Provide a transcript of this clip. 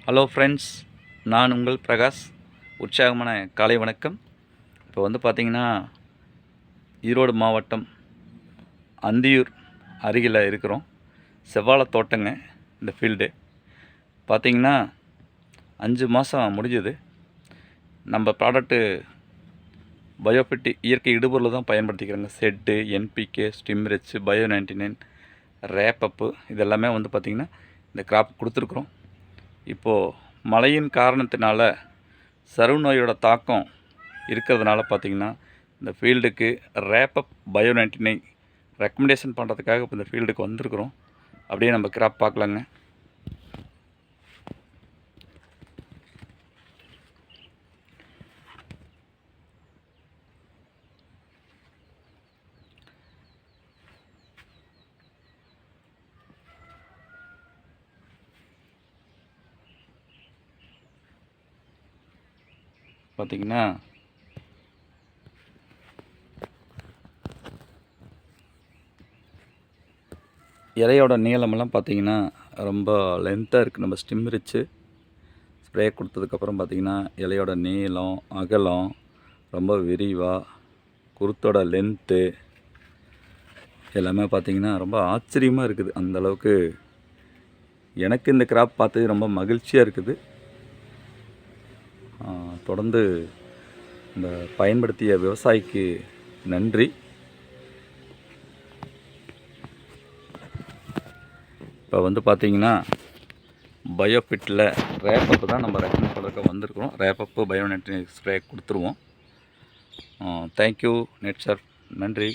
Hello friends, நான் உங்கள் பிரகாஷ். உற்சாகமான காலை வணக்கம். இப்போ வந்து பார்த்திங்கன்னா ஈரோடு மாவட்டம் அந்தியூர் அருகில் இருக்கிறோம். செவ்வாழை தோட்டங்க இந்த ஃபீல்டு. பார்த்திங்கன்னா 5 மாதம் முடிஞ்சது. நம்ம ப்ராடக்ட்டு பயோஃபிட் இயற்கை இடுபொருள் தான் பயன்படுத்திக்கிறோங்க. செட்டு, என்பிகே, ஸ்டிம்ரிச், பயோ 99, ரேப்பப்பு இதெல்லாமே வந்து பார்த்திங்கன்னா இந்த கிராப் கொடுத்துருக்குறோம். இப்போது மழையின் காரணத்தினால சருவு நோயோட தாக்கம் இருக்கிறதுனால பார்த்திங்கன்னா இந்த ஃபீல்டுக்கு ரேப்பப் பயோ 99 ரெக்கமெண்டேஷன் பண்ணுறதுக்காக இப்போ இந்த ஃபீல்டுக்கு வந்திருக்கிறோம். அப்படியே நம்ம கிராப் பார்க்கலாங்க. பார்த்திங்கன்னா இலையோட நீளமெல்லாம் பார்த்திங்கன்னா ரொம்ப லென்த்தாக இருக்குது. நம்ம ஸ்டிம்ரிச்சு ஸ்ப்ரே கொடுத்ததுக்கப்புறம் பார்த்திங்கன்னா இலையோட நீளம், அகலம் ரொம்ப விரிவாக, குருத்தோட லென்த்து எல்லாமே பார்த்திங்கன்னா ரொம்ப ஆச்சரியமாக இருக்குது. அந்தளவுக்கு எனக்கு இந்த கிராப் பார்த்து ரொம்ப மகிழ்ச்சியாக இருக்குது. தொடர்ந்து இந்த பயன்படுத்திய விவசாயிக்கு நன்றி. இப்போ வந்து பார்த்திங்கன்னா பயோஃபிட்டில் ரேப்பப்பு தான் நம்ம ரெக்கமெண்ட் பண்ணுறதுக்கு வந்திருக்கிறோம். ரேப்பப்பு பயோ 99 ஸ்ப்ரே கொடுத்துருவோம். தேங்க்யூ நெட் சார், நன்றி.